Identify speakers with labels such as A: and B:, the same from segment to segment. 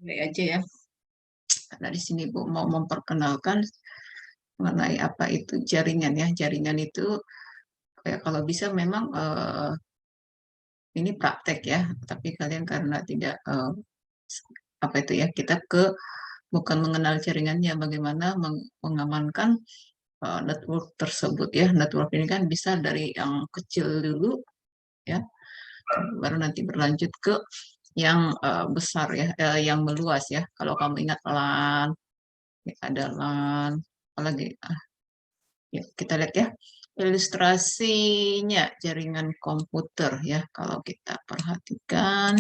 A: Mulai aja ya. Karena di sini Bu mau memperkenalkan mengenai apa itu jaringan ya. Jaringan itu ya kalau bisa memang ini praktek ya, tapi kalian karena tidak apa itu ya, kita bukan mengenal jaringannya, bagaimana mengamankan network tersebut ya. Network ini kan bisa dari yang kecil dulu ya, baru nanti berlanjut ke yang besar ya, yang meluas ya. Kalau kamu ingat LAN, ya ada LAN, apalagi ya, kita lihat ya ilustrasinya jaringan komputer ya. Kalau kita perhatikan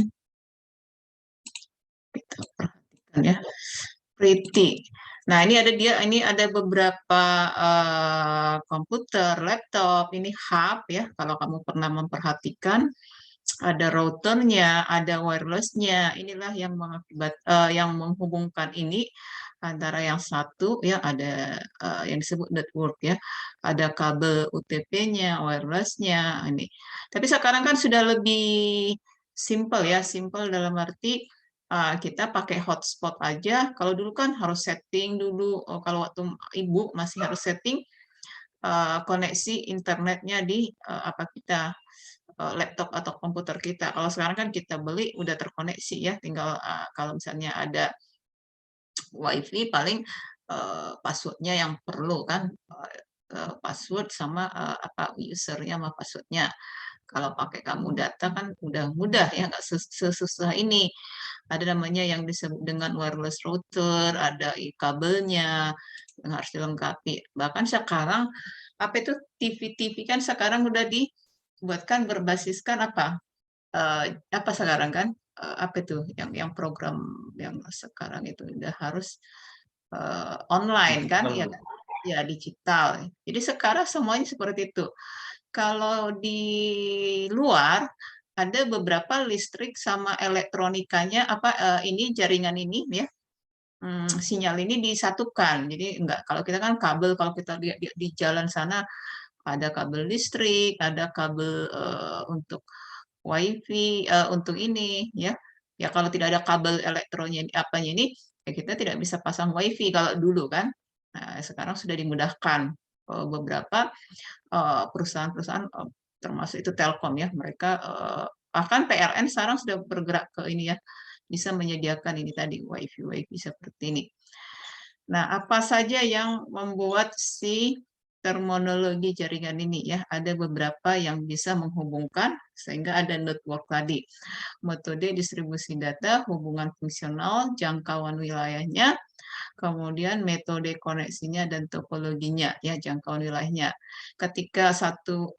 A: ya, pretty. Nah, ini ada beberapa komputer, laptop, ini hub ya. Kalau kamu pernah memperhatikan, ada routernya, ada wirelessnya. Inilah yang yang menghubungkan ini antara yang satu ya ada yang disebut network ya. Ada kabel UTP-nya, wirelessnya ini. Tapi sekarang kan sudah lebih simple ya, simple dalam arti kita pakai hotspot aja. Kalau dulu kan harus setting dulu. Kalau waktu ibu masih harus setting koneksi internetnya di apa kita laptop atau komputer kita. Kalau sekarang kan kita beli udah terkoneksi ya, tinggal kalau misalnya ada WiFi paling passwordnya yang perlu kan, password sama apa usernya sama passwordnya. Kalau pakai kamu data kan udah mudah ya, nggak sesusah ini. Ada namanya yang disebut dengan wireless router, ada kabelnya yang harus dilengkapi. Bahkan sekarang apa itu TV-TV kan sekarang udah dibuatkan berbasiskan apa sekarang kan apa itu yang program yang sekarang itu udah harus online kan ya
B: Digital.
A: kan? Ya digital. Jadi sekarang semuanya seperti itu. Kalau di luar ada beberapa listrik sama elektronikanya ini jaringan ini ya, sinyal ini disatukan. Jadi enggak, kalau kita kan kabel, kalau kita lihat di jalan sana ada kabel listrik, ada kabel untuk WiFi, untuk ini ya. Ya kalau tidak ada kabel elektronya apanya ini, ya kita tidak bisa pasang WiFi kalau dulu kan. Nah, sekarang sudah dimudahkan beberapa perusahaan-perusahaan termasuk itu Telkom ya, mereka bahkan PLN sekarang sudah bergerak ke ini ya, bisa menyediakan ini tadi WiFi seperti ini. Nah, apa saja yang membuat si terminologi jaringan ini ya? Ada beberapa yang bisa menghubungkan sehingga ada network tadi. Metode distribusi data, hubungan fungsional, jangkauan wilayahnya, kemudian metode koneksinya dan topologinya ya, jangkauan wilayahnya. Ketika satu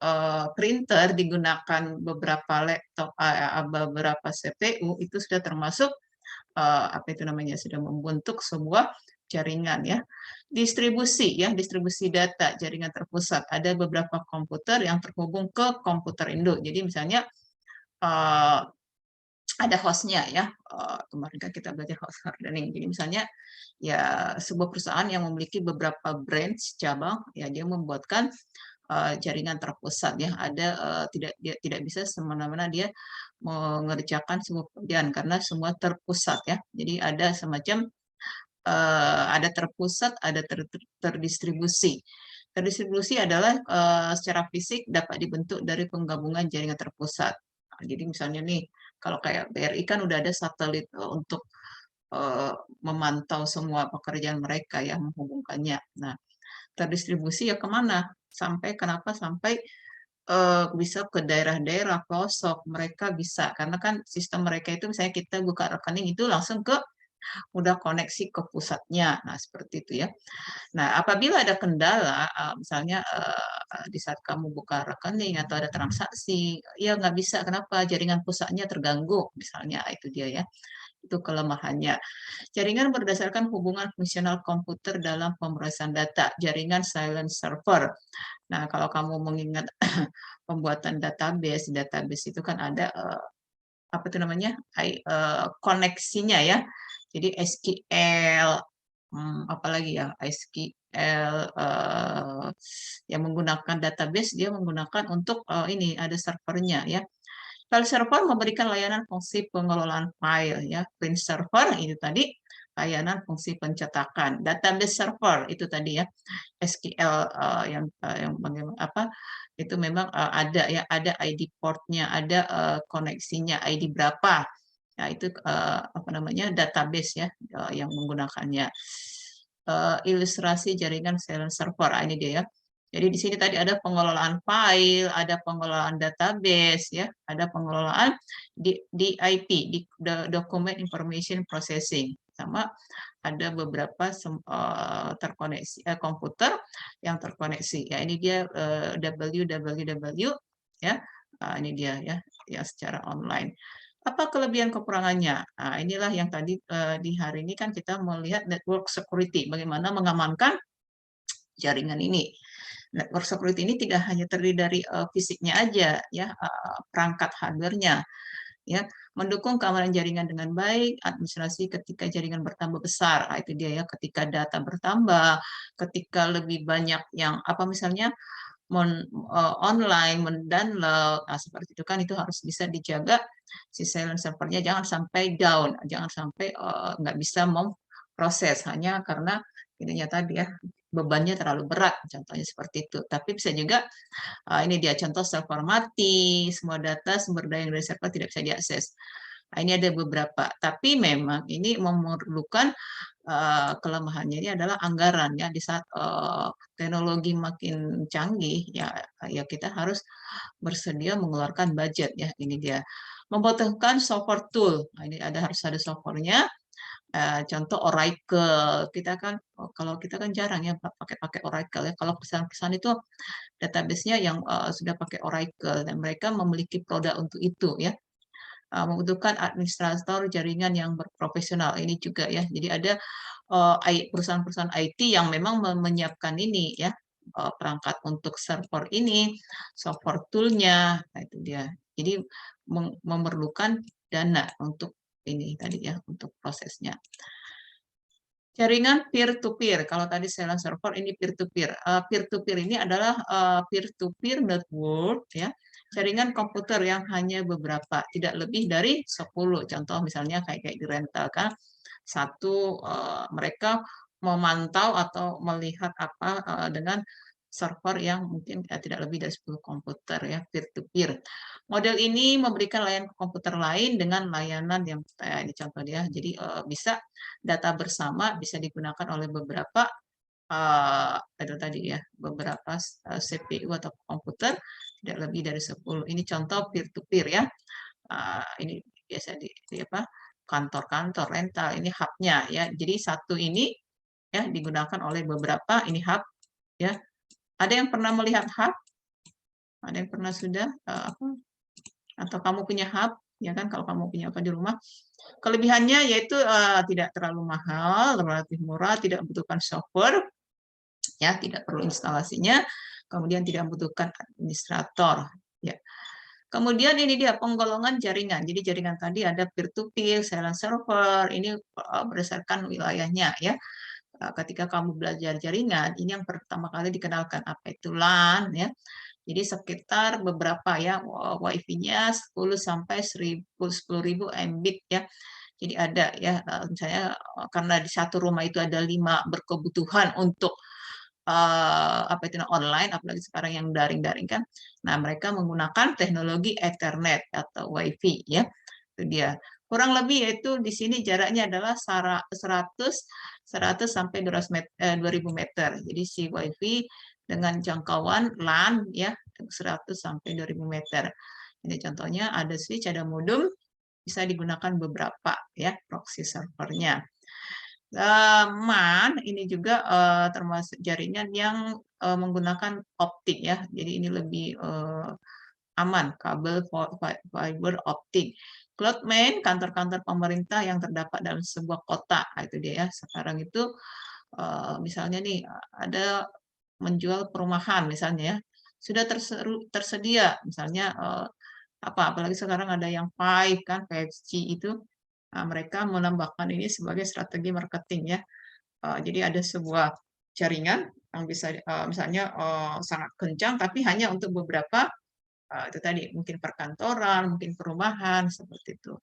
A: printer digunakan beberapa laptop, beberapa CPU itu sudah termasuk apa itu namanya, sudah membentuk sebuah jaringan ya. Distribusi data jaringan terpusat. Ada beberapa komputer yang terhubung ke komputer induk. Jadi misalnya eh, ada hostnya ya. Kemarin kan kita belajar host hardening. Jadi misalnya ya sebuah perusahaan yang memiliki beberapa branch cabang ya dia membuatkan jaringan terpusat ya. Ada dia tidak bisa semena-mena dia mengerjakan sebuah pekerjaan karena semua terpusat ya. Jadi ada semacam ada terpusat, ada terdistribusi. Terdistribusi adalah secara fisik dapat dibentuk dari penggabungan jaringan terpusat. Nah, jadi misalnya nih, kalau kayak BRI kan udah ada satelit untuk eh, memantau semua pekerjaan mereka ya, menghubungkannya. Nah, terdistribusi ya kemana? Kenapa? Sampai bisa ke daerah-daerah pelosok. Mereka bisa, karena kan sistem mereka itu misalnya kita buka rekening itu langsung udah koneksi ke pusatnya. Nah, seperti itu ya. Nah, apabila ada kendala, misalnya di saat kamu buka rekening atau ada transaksi, ya nggak bisa. Kenapa? Jaringan pusatnya terganggu, misalnya itu dia ya. Itu kelemahannya. Jaringan berdasarkan hubungan fungsional komputer dalam pemrosesan data, jaringan silent server. Nah, kalau kamu mengingat pembuatan database itu kan ada apa itu namanya, koneksinya ya. Jadi SQL, apalagi ya SQL yang menggunakan database dia menggunakan untuk ini ada servernya ya. File server memberikan layanan fungsi pengelolaan file ya. Print server itu tadi layanan fungsi pencetakan. Database server itu tadi ya. SQL yang bagaimana apa itu memang ada ya, ada ID portnya, ada koneksinya, ID berapa. Nah, itu apa namanya database ya yang menggunakannya. Ilustrasi jaringan silent server, ini dia ya. Jadi di sini tadi ada pengelolaan file, ada pengelolaan database, ya, ada pengelolaan DIP, Document Information Processing, sama ada beberapa terkoneksi komputer yang terkoneksi. Ya, ini dia www, ya, ini dia ya secara online. Apa kelebihan kekurangannya? Nah, inilah yang tadi di hari ini kan kita melihat network security, bagaimana mengamankan jaringan ini. Network security ini tidak hanya terdiri dari fisiknya aja, ya, perangkat hardware-nya, ya, mendukung keamanan jaringan dengan baik, administrasi ketika jaringan bertambah besar. Nah, itu dia ya, ketika data bertambah, ketika lebih banyak yang apa misalnya online, mendownload, nah, seperti itu kan itu harus bisa dijaga si silent servernya jangan sampai down, jangan sampai nggak bisa memproses hanya karena ininya tadi ya bebannya terlalu berat, contohnya seperti itu. Tapi bisa juga ini dia contoh server mati, semua data sumber daya dari server tidak bisa diakses. Nah, ini ada beberapa, tapi memang ini memerlukan kelemahannya ini adalah anggaran ya di saat teknologi makin canggih ya ya kita harus bersedia mengeluarkan budget ya ini dia membutuhkan software tool. Nah, ini harus ada softwarenya. Contoh Oracle kita kan kalau kita kan jarang ya pakai Oracle ya kalau perusahaan-perusahaan itu database-nya yang sudah pakai Oracle dan mereka memiliki produk untuk itu ya. Membutuhkan administrator jaringan yang berprofesional ini juga ya. Jadi ada perusahaan-perusahaan IT yang memang menyiapkan ini ya perangkat untuk server ini, software tool-nya, nah, itu dia. Jadi memerlukan dana untuk ini tadi ya untuk prosesnya. Jaringan peer-to-peer. Kalau tadi silent server, ini peer-to-peer. Peer-to-peer ini adalah peer-to-peer network, ya. Jaringan komputer yang hanya beberapa, tidak lebih dari 10. Contoh misalnya kayak di rental kan, satu mereka memantau atau melihat apa dengan server yang mungkin tidak lebih dari 10 komputer ya peer-to-peer. Model ini memberikan layanan ke komputer lain dengan layanan yang ini contoh dia. Jadi bisa data bersama bisa digunakan oleh beberapa itu tadi ya beberapa CPU atau komputer tidak lebih dari 10. Ini contoh peer-to-peer ya. Ini biasa di apa kantor-kantor rental ini hub-nya ya. Jadi satu ini ya digunakan oleh beberapa ini hub ya. Ada yang pernah melihat hub? Ada yang pernah sudah apa? Atau kamu punya hub? Ya kan kalau kamu punya apa di rumah. Kelebihannya yaitu tidak terlalu mahal, relatif murah, tidak membutuhkan software, ya tidak perlu instalasinya, kemudian tidak membutuhkan administrator. Ya. Kemudian ini dia penggolongan jaringan. Jadi jaringan tadi ada peer-to-peer, silent server, ini berdasarkan wilayahnya ya. Ketika kamu belajar jaringan, ini yang pertama kali dikenalkan apa itu LAN ya. Jadi sekitar beberapa ya WiFi-nya 10 sampai 10.000 Mbit ya. Jadi ada ya misalnya karena di satu rumah itu ada 5 berkebutuhan untuk apa itu online, apalagi sekarang yang daring-daring kan. Nah, mereka menggunakan teknologi Ethernet atau WiFi ya. Itu dia. Kurang lebih yaitu di sini jaraknya adalah 100 sampai 2.000 meter. Jadi si WiFi dengan jangkauan LAN ya 100 sampai 2.000 meter. Ini contohnya ada switch, ada modem, bisa digunakan beberapa ya proxy servernya. MAN ini juga termasuk jaringan yang menggunakan optik ya. Jadi ini lebih aman, kabel fiber optik. Cloudman, kantor-kantor pemerintah yang terdapat dalam sebuah kota. Nah, itu dia ya. Sekarang itu misalnya nih ada menjual perumahan misalnya ya. Sudah tersedia misalnya apalagi sekarang ada yang Five kan, 5G itu. Nah, mereka menambahkan ini sebagai strategi marketing ya. Jadi ada sebuah jaringan yang bisa misalnya sangat kencang tapi hanya untuk beberapa itu tadi mungkin perkantoran, mungkin perumahan seperti itu.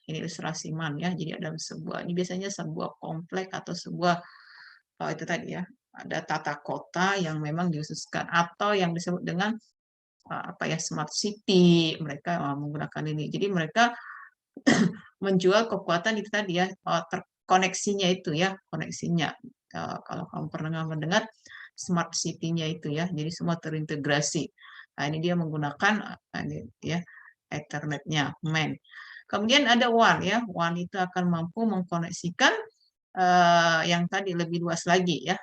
A: Ini ilustrasi MAN ya. Jadi ada sebuah ini biasanya sebuah komplek atau sebuah itu tadi ya, ada tata kota yang memang dikhususkan atau yang disebut dengan apa ya smart city. Mereka menggunakan ini. Jadi mereka menjual kekuatan itu tadi ya, terkoneksinya itu ya, koneksinya. Kalau kamu pernah mendengar smart city-nya itu ya, jadi semua terintegrasi. Nah, ini dia menggunakan ini ya Ethernet-nya MAN. Kemudian ada WAN ya, WAN itu akan mampu mengkoneksikan yang tadi lebih luas lagi ya.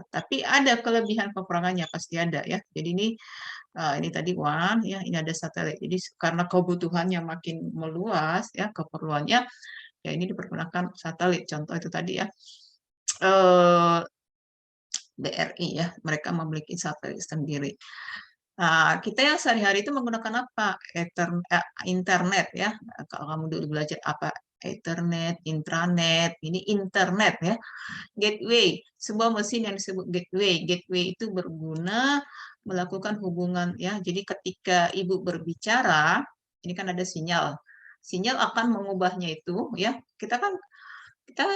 A: Tapi ada kelebihan kekurangannya pasti ada ya. Jadi ini tadi WAN ya, ini ada satelit. Jadi karena kebutuhannya makin meluas ya, keperluannya ya ini dipergunakan satelit. Contoh itu tadi ya. BRI ya, mereka memiliki satelit sendiri. Nah, kita yang sehari-hari itu menggunakan apa? Internet ya. Kalau kamu dulu belajar apa? Ethernet, intranet, ini internet ya. Gateway, sebuah mesin yang disebut gateway. Gateway itu berguna melakukan hubungan ya. Jadi ketika ibu berbicara, ini kan ada sinyal. Sinyal akan mengubahnya itu ya. Kita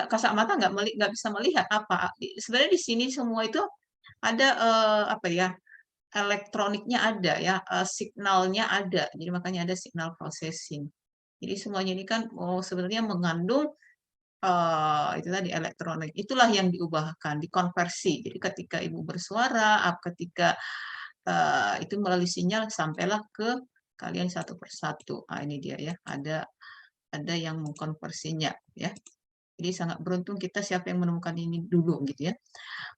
A: kasat mata nggak bisa melihat apa. Sebenarnya di sini semua itu ada apa ya? Elektroniknya ada ya, signalnya ada. Jadi makanya ada signal processing. Jadi semuanya ini kan sebenarnya mengandung itu tadi elektronik. Itulah yang diubahkan, dikonversi. Jadi ketika ibu bersuara, ketika itu melalui sinyal sampailah ke kalian satu persatu. Ah, ini dia ya, ada yang mengkonversinya ya. Jadi sangat beruntung kita siapa yang menemukan ini dulu gitu ya.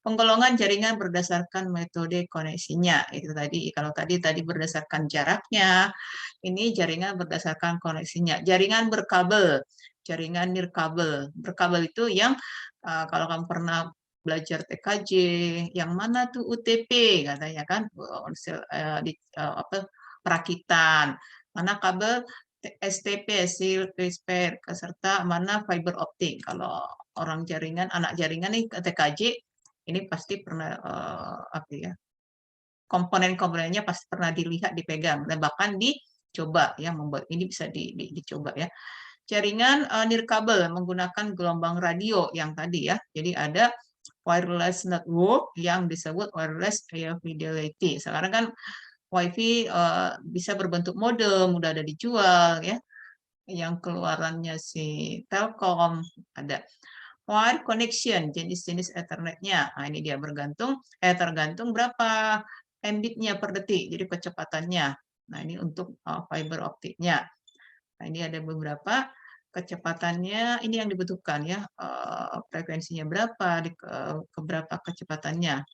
A: Penggolongan jaringan berdasarkan metode koneksinya. Itu tadi kalau tadi berdasarkan jaraknya, ini jaringan berdasarkan koneksinya. Jaringan berkabel, jaringan nirkabel. Berkabel itu yang kalau kamu pernah belajar TKJ, yang mana tuh UTP katanya kan di apa perakitan. Mana kabel STP, hasil CRISPR, serta mana fiber optik. Kalau orang jaringan, anak jaringan nih TKJ, ini pasti pernah apa ya, komponen-komponennya pasti pernah dilihat, dipegang, dan bahkan dicoba ya membuat ini bisa dicoba ya. Jaringan nirkabel menggunakan gelombang radio yang tadi ya. Jadi ada wireless network yang disebut wireless high fidelity. Sekarang kan WiFi bisa berbentuk modem, udah ada dijual ya. Yang keluarannya si Telkom ada. Wire connection, jenis-jenis Ethernet-nya. Nah, ini dia tergantung berapa Mbit-nya per detik, jadi kecepatannya. Nah, ini untuk fiber optiknya. Nah, ini ada beberapa kecepatannya, ini yang dibutuhkan ya, frekuensinya berapa, keberapa kecepatannya.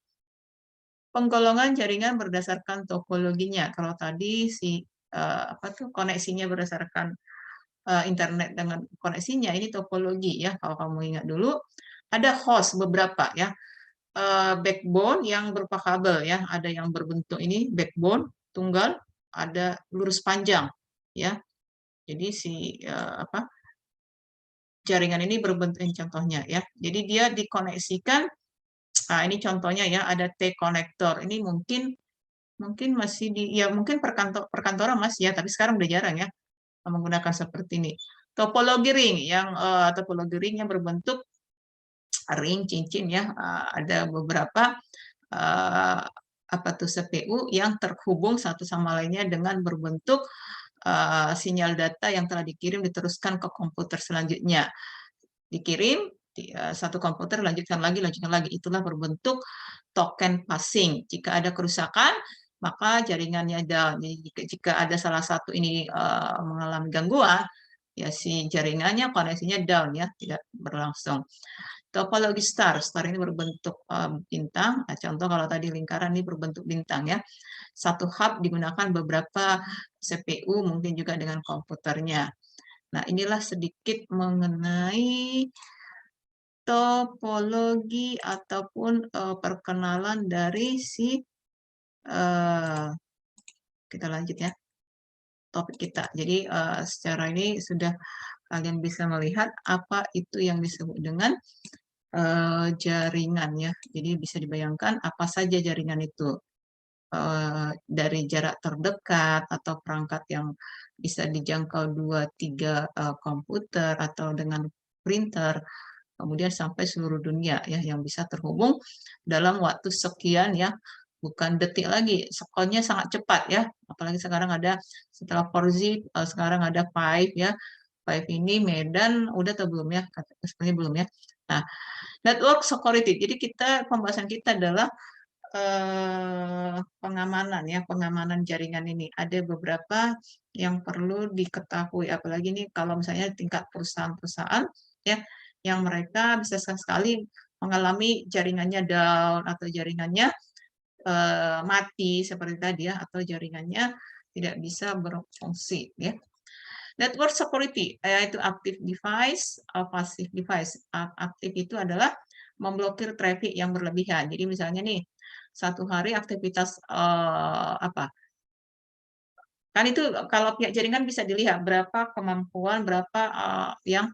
A: Penggolongan jaringan berdasarkan topologinya. Kalau tadi si apa tuh koneksinya berdasarkan internet dengan koneksinya, ini topologi ya. Kalau kamu ingat dulu, ada host beberapa ya, backbone yang berupa kabel ya, ada yang berbentuk ini backbone tunggal, ada lurus panjang ya. Jadi si apa jaringan ini berbentuk ini contohnya ya. Jadi dia dikoneksikan. Nah, ini contohnya ya, ada T-konektor. Ini mungkin masih ya mungkin perkantoran Mas ya, tapi sekarang udah jarang ya menggunakan seperti ini. Topologi ring topologi ring yang berbentuk ring cincin ya, ada beberapa apa tuh CPU yang terhubung satu sama lainnya dengan berbentuk sinyal data yang telah dikirim diteruskan ke komputer selanjutnya. Dikirim satu komputer lanjutkan lagi, itulah berbentuk token passing. Jika ada kerusakan maka jaringannya down. Jadi jika ada salah satu ini mengalami gangguan, ya si jaringannya koneksinya down ya, tidak berlangsung. Topologi star, star ini berbentuk bintang. Nah, contoh kalau tadi lingkaran ini berbentuk bintang ya. Satu hub digunakan beberapa CPU, mungkin juga dengan komputernya. Nah, inilah sedikit mengenai topologi ataupun perkenalan dari si kita lanjut ya topik kita. Jadi secara ini sudah kalian bisa melihat apa itu yang disebut dengan jaringan ya. Jadi bisa dibayangkan apa saja jaringan itu. dari jarak terdekat atau perangkat yang bisa dijangkau 2-3 komputer atau dengan printer, kemudian sampai seluruh dunia ya yang bisa terhubung dalam waktu sekian ya, bukan detik lagi, skonnya sangat cepat ya. Apalagi sekarang ada setelah 4G, sekarang ada 5 ya. 5 ini Medan udah atau belum ya? Sepertinya belum ya. Nah, network security. Jadi pembahasan kita adalah pengamanan ya, pengamanan jaringan ini. Ada beberapa yang perlu diketahui, apalagi nih kalau misalnya tingkat perusahaan-perusahaan ya, yang mereka bisa sekali mengalami jaringannya down atau jaringannya mati seperti tadi ya, atau jaringannya tidak bisa berfungsi ya. Network security yaitu active device, passive device. Aktif itu adalah memblokir traffic yang berlebihan. Jadi misalnya nih satu hari aktivitas apa? Kan itu kalau pihak jaringan bisa dilihat berapa kemampuan, berapa yang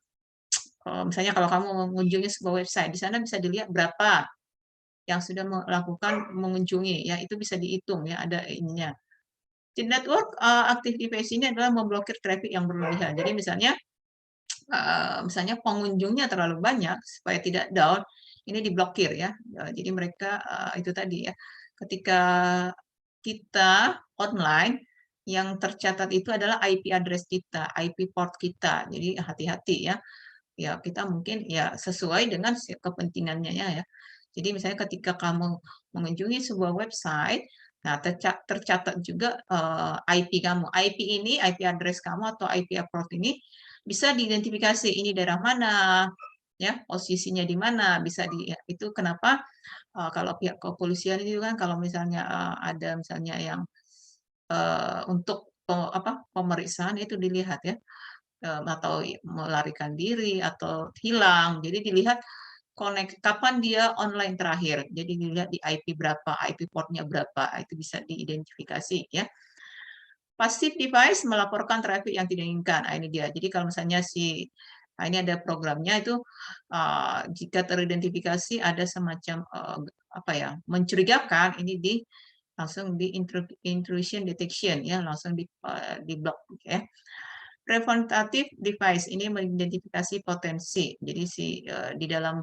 A: misalnya kalau kamu mengunjungi sebuah website, di sana bisa dilihat berapa yang sudah melakukan mengunjungi ya, itu bisa dihitung ya, ada ininya. Di network active device ini adalah memblokir traffic yang berlebihan. Jadi misalnya pengunjungnya terlalu banyak supaya tidak down, ini diblokir ya. Jadi mereka itu tadi ya, ketika kita online yang tercatat itu adalah IP address kita, IP port kita. Jadi hati-hati ya. Ya kita mungkin ya sesuai dengan kepentingannya ya. Jadi misalnya ketika kamu mengunjungi sebuah website, nah tercatat juga IP kamu. IP ini, IP address kamu atau IP port ini bisa diidentifikasi ini daerah mana, ya posisinya di mana, bisa itu kenapa kalau pihak kepolisian itu kan kalau misalnya ada misalnya yang untuk pemeriksaan itu dilihat ya, atau melarikan diri atau hilang. Jadi dilihat kapan dia online terakhir. Jadi dilihat di IP berapa, IP portnya berapa, itu bisa diidentifikasi ya. Passive device melaporkan traffic yang tidak diinginkan. Nah, ini dia. Jadi kalau misalnya ini ada programnya itu jika teridentifikasi ada semacam apa ya mencurigakan, ini langsung di intrusion detection ya, langsung di block ya. Preventative device ini mengidentifikasi potensi. Jadi di dalam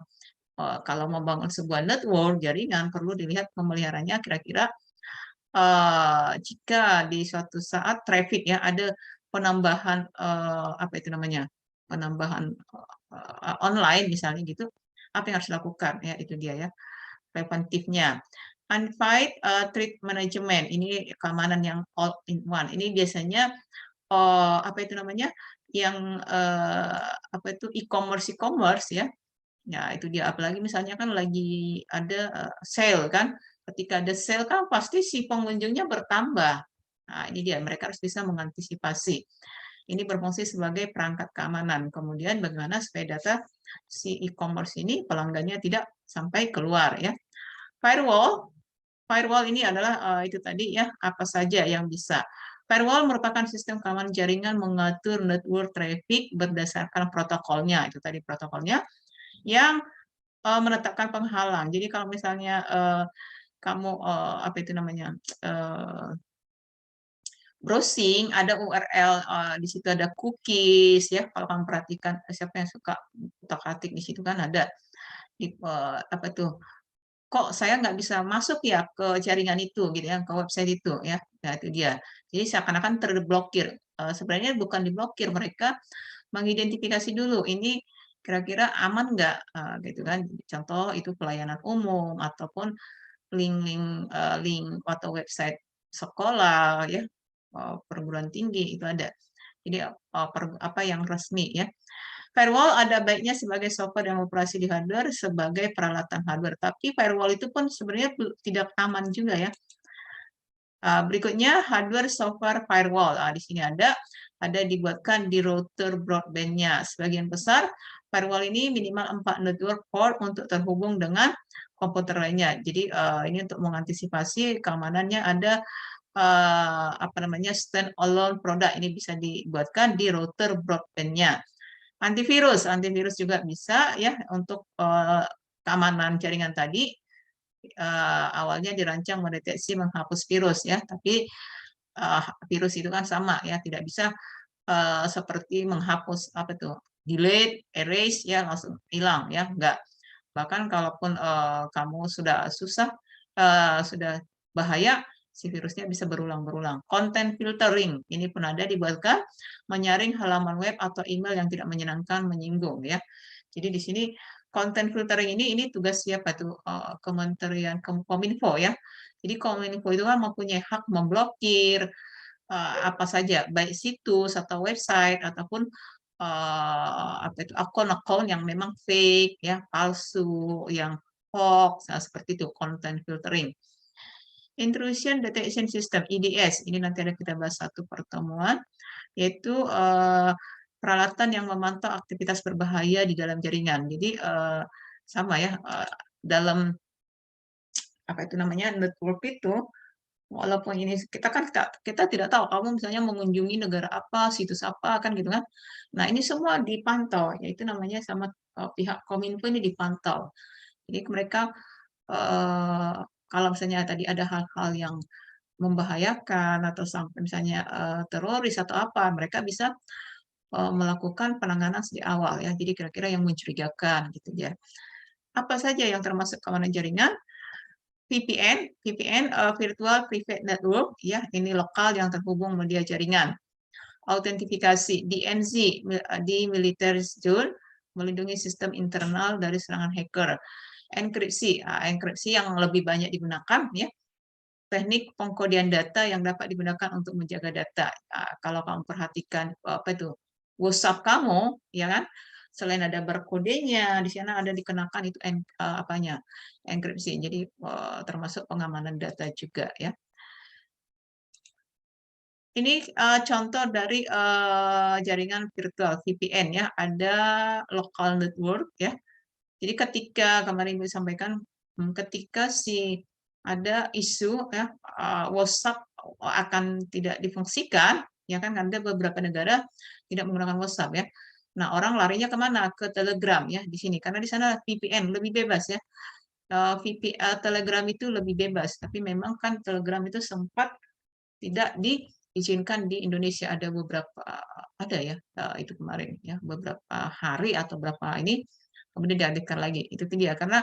A: kalau membangun sebuah network jaringan perlu dilihat pemeliharanya kira-kira jika di suatu saat traffic ya ada penambahan apa itu namanya penambahan online misalnya gitu, apa yang harus dilakukan ya itu dia ya preventifnya. Unfight threat management ini keamanan yang all in one. Ini biasanya apa itu namanya yang apa itu e-commerce ya. Ya, itu dia. Apalagi misalnya kan lagi ada sale kan. Ketika ada sale kan pasti si pengunjungnya bertambah. Nah, ini dia. Mereka harus bisa mengantisipasi. Ini berfungsi sebagai perangkat keamanan. Kemudian bagaimana supaya data si e-commerce ini pelanggannya tidak sampai keluar ya. Firewall. Firewall ini adalah itu tadi ya, apa saja yang bisa. Firewall merupakan sistem keamanan jaringan mengatur network traffic berdasarkan protokolnya. Itu tadi protokolnya yang menetapkan penghalang. Jadi kalau misalnya kamu apa itu namanya browsing, ada URL di situ ada cookies ya. Kalau kamu perhatikan siapa yang suka otak-atik di situ kan ada apa tuh? Kok saya nggak bisa masuk ya ke jaringan itu gitu ya, ke website itu ya. Nah itu dia. Jadi seakan-akan terblokir. Sebenarnya bukan diblokir, mereka mengidentifikasi dulu ini kira-kira aman nggak gitu kan. Contoh itu pelayanan umum ataupun link atau website sekolah ya, perguruan tinggi itu ada. Jadi apa yang resmi ya. Firewall ada baiknya sebagai software yang operasi di hardware sebagai peralatan hardware, tapi firewall itu pun sebenarnya tidak aman juga ya. Berikutnya hardware software firewall. Di sini ada dibuatkan di router broadband-nya. Sebagian besar firewall ini minimal 4 network port untuk terhubung dengan komputer lainnya. Jadi ini untuk mengantisipasi keamanannya ada apa namanya stand alone product ini bisa dibuatkan di router broadband-nya. Antivirus juga bisa ya untuk keamanan jaringan tadi awalnya dirancang mendeteksi menghapus virus ya, tapi virus itu kan sama ya, tidak bisa seperti menghapus apa tuh, delete, erase ya langsung hilang ya, enggak. Bahkan kalaupun kamu sudah susah, sudah bahaya, si virusnya bisa berulang-berulang. Content filtering ini pun ada dibuatkan menyaring halaman web atau email yang tidak menyenangkan, menyinggung ya. Jadi di sini content filtering ini tugas siapa tuh? Kementerian Kominfo ya. Jadi Kominfo itu kan mempunyai hak memblokir apa saja, baik situs atau website ataupun apa itu akun-akun yang memang fake ya, palsu, yang hoax, nah, seperti itu content filtering. Intrusion Detection System (IDS) ini nanti ada kita bahas satu pertemuan, yaitu peralatan yang memantau aktivitas berbahaya di dalam jaringan. Jadi sama ya, dalam apa itu namanya network itu, walaupun ini kita tidak tahu kamu misalnya mengunjungi negara apa, situs apa kan gitu kan. Nah, ini semua dipantau, yaitu namanya sama pihak Kominfo ini dipantau. Jadi mereka kalau misalnya tadi ada hal-hal yang membahayakan atau sampai misalnya teroris atau apa, mereka bisa melakukan penanganan sejak awal ya. Jadi kira-kira yang mencurigakan gitu ya. Apa saja yang termasuk keamanan jaringan? VPN, Virtual Private Network, ya, ini lokal yang terhubung media jaringan. Autentifikasi, DMZ, Demilitarized Zone, melindungi sistem internal dari serangan hacker. Enkripsi, enkripsi yang lebih banyak digunakan, ya. Teknik pengkodian data yang dapat digunakan untuk menjaga data. Kalau kamu perhatikan apa itu WhatsApp kamu, ya kan? Selain ada berkodenya, di sana ada dikenakan itu apanya enkripsi. Jadi termasuk pengamanan data juga ya. Ini contoh dari jaringan virtual VPN ya. Ada local network ya. Jadi ketika kemarin Ibu sampaikan, ketika ada isu ya WhatsApp akan tidak difungsikan, ya kan ada beberapa negara tidak menggunakan WhatsApp ya. Nah, orang larinya kemana? Ke Telegram ya di sini karena di sana VPN lebih bebas ya. Telegram itu lebih bebas, tapi memang kan Telegram itu sempat tidak diizinkan di Indonesia, ada beberapa ada ya itu kemarin ya beberapa hari atau berapa ini kemudian dialihkan lagi. Itu dia karena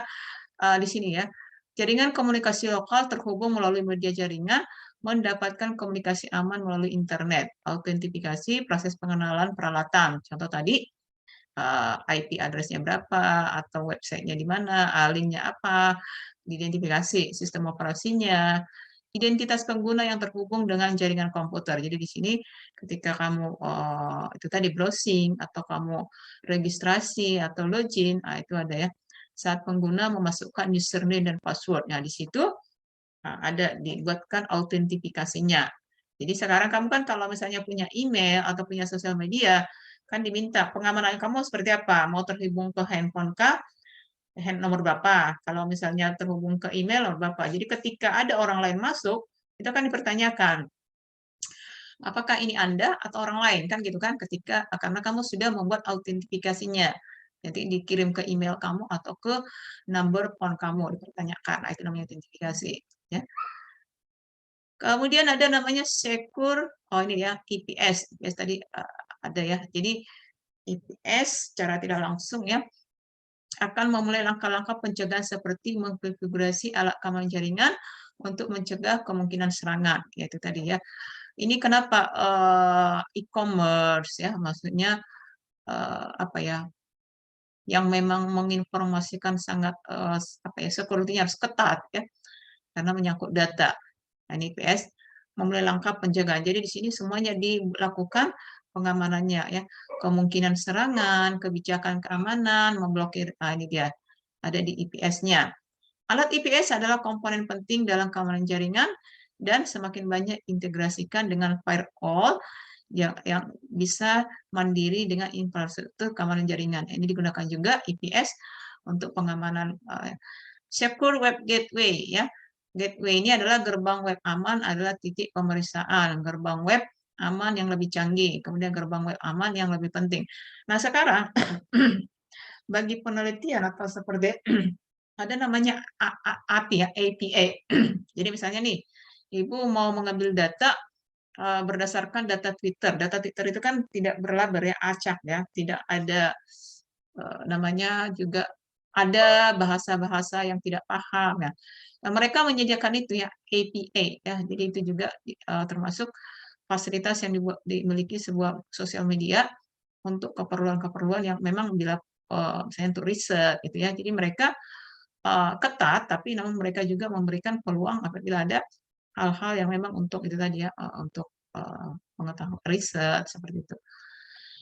A: di sini ya jaringan komunikasi lokal terhubung melalui media jaringan mendapatkan komunikasi aman melalui internet, autentifikasi, proses pengenalan peralatan. Contoh tadi IP address-nya berapa, atau website-nya di mana, linknya apa, identifikasi sistem operasinya, identitas pengguna yang terhubung dengan jaringan komputer. Jadi di sini ketika kamu itu tadi browsing atau kamu registrasi atau login, itu ada ya. Saat pengguna memasukkan username dan password. Nah, di situ ada dibuatkan autentifikasinya. Jadi sekarang kamu kan kalau misalnya punya email atau punya sosial media, kan diminta pengamanan kamu seperti apa? Mau terhubung ke handphone kah? Nomor berapa? Kalau misalnya terhubung ke email, nomor berapa? Jadi ketika ada orang lain masuk, itu akan dipertanyakan, apakah ini Anda atau orang lain? Kan gitu kan, karena kamu sudah membuat autentifikasinya. Nanti dikirim ke email kamu atau ke number phone kamu, dipertanyakan. Nah, itu namanya autentifikasi. Ya. Kemudian ada namanya secure, ini ya IPS, IPS tadi ada ya. Jadi IPS secara tidak langsung ya akan memulai langkah-langkah pencegahan seperti mengkonfigurasi alat keamanan jaringan untuk mencegah kemungkinan serangan, yaitu tadi ya. Ini kenapa e-commerce ya, maksudnya apa ya, yang memang menginformasikan sangat apa ya, security-nya harus ketat ya, karena menyangkut data. Nah, ini IPS memulai langkah pencegahan. Jadi di sini semuanya dilakukan pengamanannya ya. Kemungkinan serangan, kebijakan keamanan, memblokir. Nah, ini dia. Ada di IPS-nya. Alat IPS adalah komponen penting dalam keamanan jaringan dan semakin banyak integrasikan dengan firewall yang bisa mandiri dengan infrastruktur keamanan jaringan. Ini digunakan juga IPS untuk pengamanan secure web gateway ya. Gateway ini adalah gerbang web aman, adalah titik pemeriksaan gerbang web aman yang lebih canggih, kemudian gerbang web aman yang lebih penting. Nah, sekarang bagi penelitian atau seperti ada namanya API ya, APA. Jadi misalnya nih, Ibu mau mengambil data berdasarkan data Twitter. Data Twitter itu kan tidak berlabel ya, acak ya, tidak ada namanya juga ada bahasa-bahasa yang tidak paham ya. Nah, mereka menyediakan itu ya APA ya. Jadi itu juga termasuk fasilitas yang dimiliki sebuah sosial media untuk keperluan-keperluan yang memang bila misalnya untuk riset gitu ya. Jadi mereka ketat, tapi namun mereka juga memberikan peluang apabila ada hal-hal yang memang untuk itu tadi ya, untuk pengetahuan riset seperti itu.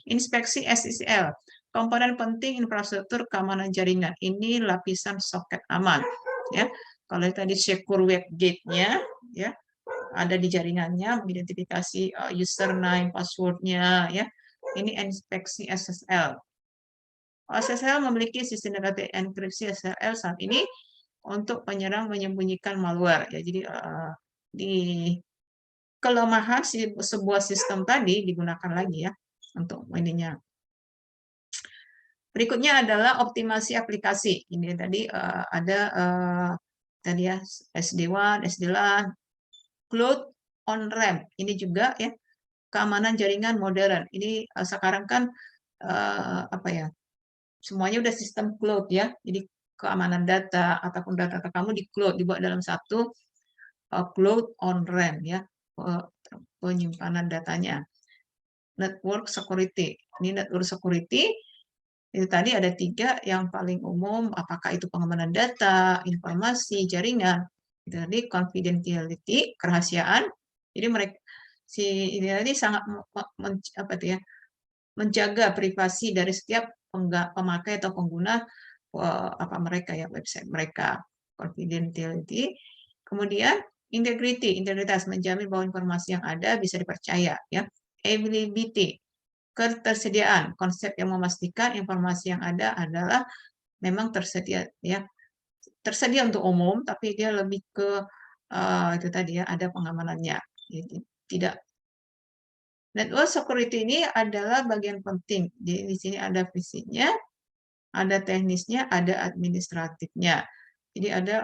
A: Inspeksi SSL, komponen penting infrastruktur keamanan jaringan. Ini lapisan soket aman, ya. Kalau tadi secure web gate-nya, ya, ada di jaringannya, mengidentifikasi username, password-nya, ya. Ini inspeksi SSL. SSL memiliki sistem data enkripsi SSL saat ini untuk penyerang menyembunyikan malware. Ya, jadi di kelemahan sebuah sistem tadi digunakan lagi ya untuk ininya. Berikutnya adalah optimasi aplikasi. Ini tadi ada tadi ya SD-WAN, SD-LAN, cloud on-ramp. Ini juga ya keamanan jaringan modern. Ini sekarang kan apa ya? Semuanya udah sistem cloud ya. Jadi keamanan data ataupun data kamu di cloud dibuat dalam satu cloud on-ramp ya. Penyimpanan datanya. Network security. Ini network security itu tadi ada 3 yang paling umum, apakah itu pengamanan data, informasi, jaringan. Itu tadi confidentiality, kerahasiaan. Jadi mereka si ini tadi sangat apa itu ya, menjaga privasi dari setiap pemakai atau pengguna apa mereka ya website mereka. Confidentiality. Kemudian integritas menjamin bahwa informasi yang ada bisa dipercaya ya. Availability, ketersediaan, konsep yang memastikan informasi yang ada adalah memang tersedia ya, tersedia untuk umum, tapi dia lebih ke itu tadi ya ada pengamanannya. Jadi, tidak network security ini adalah bagian penting. Jadi di sini ada fisiknya, ada teknisnya, ada administratifnya. Jadi ada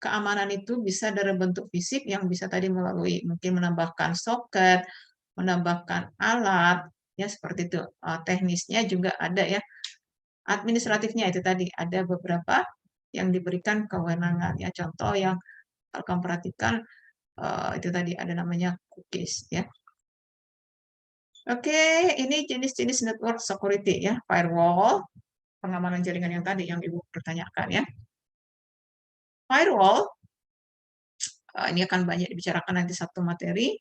A: keamanan itu bisa dari bentuk fisik yang bisa tadi melalui mungkin menambahkan soket, menambahkan alat, ya seperti itu. Teknisnya juga ada ya. Administratifnya itu tadi ada beberapa yang diberikan kewenangan ya. Contoh yang kalau kamu perhatikan itu tadi ada namanya cookies ya. Oke, ini jenis-jenis network security ya, firewall, pengamanan jaringan yang tadi yang Ibu pertanyakan ya. Firewall ini akan banyak dibicarakan nanti satu materi.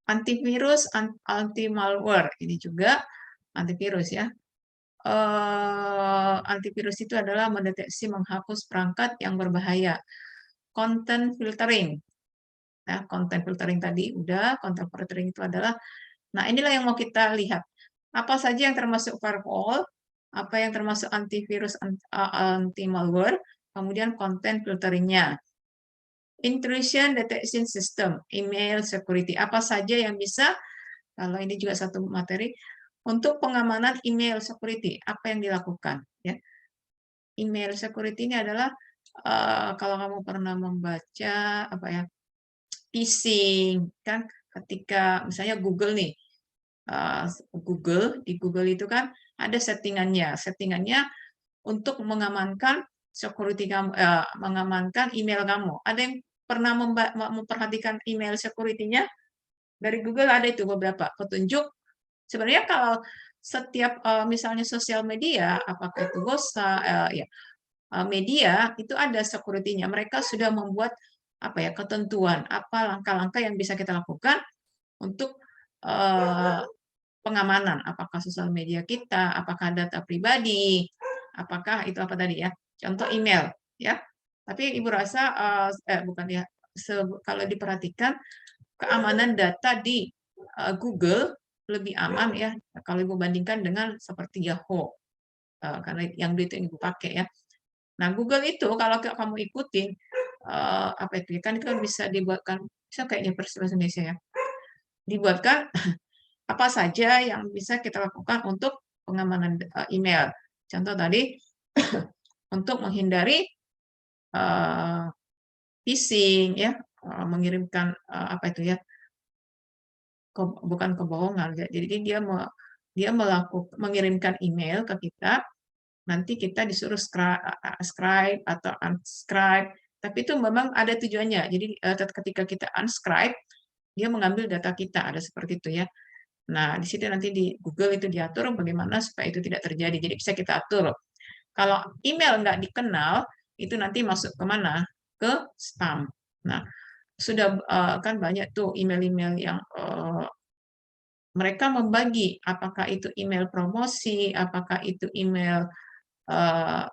A: Antivirus, anti malware, ini juga antivirus ya. Antivirus itu adalah mendeteksi menghapus perangkat yang berbahaya. Content filtering, ya, content filtering tadi udah. Content filtering itu adalah, nah inilah yang mau kita lihat. Apa saja yang termasuk firewall, apa yang termasuk antivirus, anti malware, kemudian content filteringnya. Intrusion detection system, email security, apa saja yang bisa, kalau ini juga satu materi, untuk pengamanan email security, apa yang dilakukan? Ya. Email security ini adalah, kalau kamu pernah membaca, apa ya, phishing, kan ketika misalnya Google nih, di Google itu kan ada settingannya untuk mengamankan security kamu, mengamankan email kamu. Ada yang pernah memperhatikan email security-nya? Dari Google ada itu beberapa petunjuk. Sebenarnya kalau setiap misalnya sosial media, apakah itu ya, media itu ada security-nya. Mereka sudah membuat apa ya ketentuan, apa langkah-langkah yang bisa kita lakukan untuk pengamanan, apakah sosial media kita, apakah data pribadi, apakah itu apa tadi ya, contoh email ya. Tapi Ibu rasa bukan ya, kalau diperhatikan keamanan data di Google lebih aman ya kalau Ibu bandingkan dengan seperti Yahoo, karena yang itu yang Ibu pakai ya. Nah Google itu kalau kamu ikutin apa itu kan bisa dibuatkan, bisa kayaknya bahasa Indonesia ya, dibuatkan apa saja yang bisa kita lakukan untuk pengamanan email. Contoh tadi untuk menghindari phishing ya, mengirimkan apa itu ya, bukan kebohongan ya. Jadi dia mengirimkan email ke kita, nanti kita disuruh subscribe atau unsubscribe, tapi itu memang ada tujuannya. Jadi ketika kita unsubscribe, dia mengambil data kita, ada seperti itu ya. Nah, di situ nanti di Google itu diatur bagaimana supaya itu tidak terjadi. Jadi bisa kita atur. Kalau email nggak dikenal, itu nanti masuk ke mana? Ke spam. Nah, sudah kan banyak tuh email-email yang mereka membagi, apakah itu email promosi, apakah itu email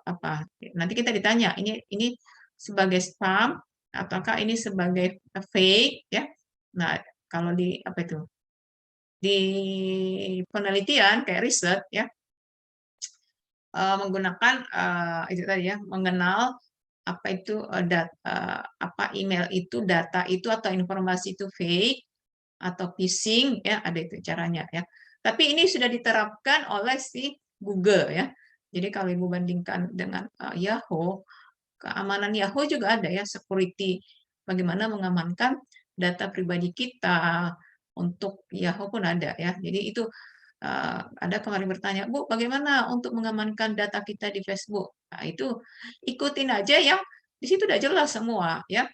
A: apa? Nanti kita ditanya, ini sebagai spam, ataukah ini sebagai fake, ya? Nah, kalau di apa itu? Di penelitian kayak riset, ya, menggunakan itu tadi ya, mengenal apa itu apa email itu, data itu atau informasi itu fake atau phishing ya, ada itu caranya ya. Tapi ini sudah diterapkan oleh si Google ya. Jadi kalau Ibu bandingkan dengan Yahoo, keamanan Yahoo juga ada ya, security bagaimana mengamankan data pribadi kita, untuk Yahoo pun ada ya. Jadi itu ada kemarin bertanya, Bu, bagaimana untuk mengamankan data kita di Facebook? Nah, itu ikutin aja yang di situ udah jelas semua ya.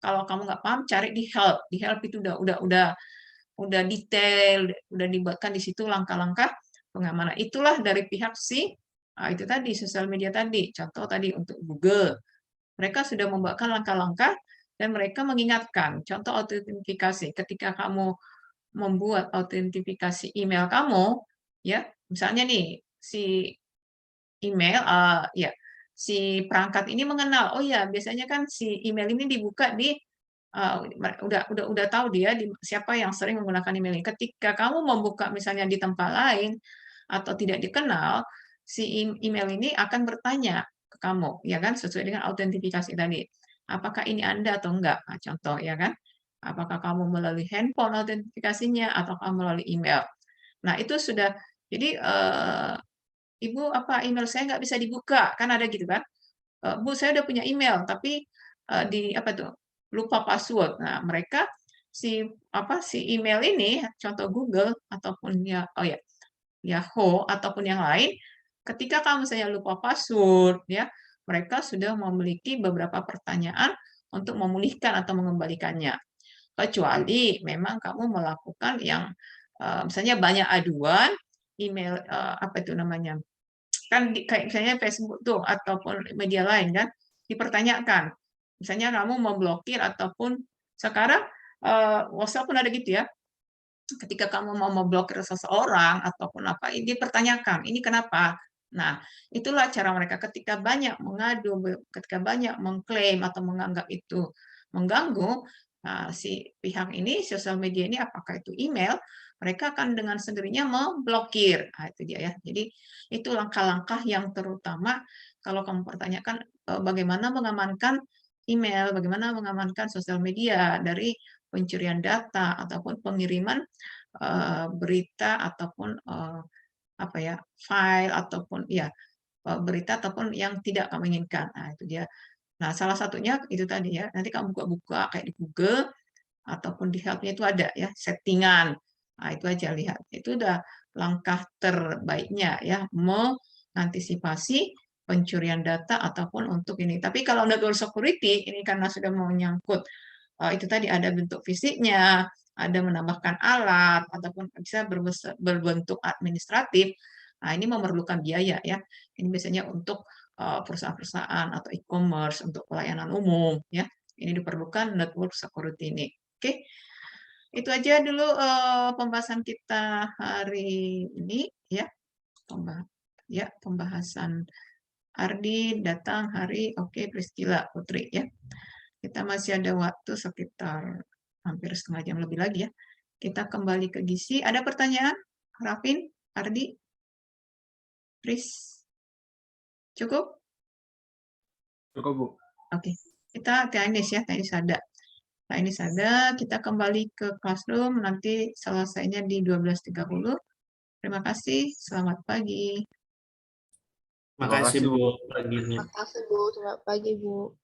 A: Kalau kamu nggak paham, cari di help. Di help itu udah detail, udah dibuatkan di situ langkah-langkah pengamanan. Itulah dari pihak si itu tadi sosial media tadi. Contoh tadi untuk Google, mereka sudah membuatkan langkah-langkah dan mereka mengingatkan. Contoh autentifikasi, ketika kamu membuat autentifikasi email kamu, ya, misalnya nih si email, ya, si perangkat ini mengenal, oh ya, biasanya kan si email ini dibuka di udah tahu dia siapa yang sering menggunakan email ini. Ketika kamu membuka misalnya di tempat lain atau tidak dikenal, si email ini akan bertanya ke kamu, ya kan, sesuai dengan autentifikasi tadi. Apakah ini Anda atau enggak? Nah, contoh ya kan. Apakah kamu melalui handphone autentifikasinya atau kamu melalui email? Nah, itu sudah jadi Ibu apa email saya nggak bisa dibuka, kan ada gitu kan? Bu, saya udah punya email, tapi di apa tuh lupa password. Nah, mereka si apa si email ini, contoh Google ataupun ya, oh ya Yahoo ataupun yang lain, ketika kamu saya lupa password, ya mereka sudah memiliki beberapa pertanyaan untuk memulihkan atau mengembalikannya. Kecuali memang kamu melakukan yang misalnya banyak aduan email apa itu namanya, kan kayak misalnya Facebook tuh ataupun media lain kan dipertanyakan, misalnya kamu memblokir ataupun sekarang WhatsApp pun ada gitu ya, ketika kamu mau memblokir seseorang ataupun apa, ini dipertanyakan ini kenapa. Nah, itulah cara mereka ketika banyak mengadu, ketika banyak mengklaim atau menganggap itu mengganggu. Nah, si pihak ini sosial media ini apakah itu email, mereka akan dengan sendirinya memblokir. Nah, itu dia ya. Jadi itu langkah-langkah yang terutama kalau kamu pertanyakan bagaimana mengamankan email, bagaimana mengamankan sosial media dari pencurian data ataupun pengiriman berita ataupun apa ya, file ataupun ya berita ataupun yang tidak kamu inginkan. Nah, itu dia. Nah, salah satunya itu tadi ya. Nanti kamu buka-buka kayak di Google ataupun di help-nya itu ada ya, settingan. Nah, itu aja lihat. Itu udah langkah terbaiknya ya, mengantisipasi pencurian data ataupun untuk ini. Tapi kalau network security ini karena sudah menyangkut itu tadi ada bentuk fisiknya, ada menambahkan alat ataupun bisa berbentuk administratif. Nah, ini memerlukan biaya ya. Ini biasanya untuk perusahaan-perusahaan atau e-commerce untuk pelayanan umum ya. Ini diperlukan network security ini. Oke. Itu aja dulu pembahasan kita hari ini ya. Pembahasan Ardi datang hari oke Priscila Putri ya. Kita masih ada waktu sekitar hampir setengah jam lebih lagi ya. Kita kembali ke Gizi. Ada pertanyaan? Rafin, Ardi, Pris? Cukup?
B: Cukup, Bu.
A: Oke. Kita teknis ya, teknis ada. Teknis ada, kita kembali ke classroom. Nanti selesainya di 12.30. Terima kasih. Selamat pagi.
B: Terima
C: Makasih
B: kasih, Bu.
C: Bu paginya.
D: Makasih Bu, selamat pagi Bu.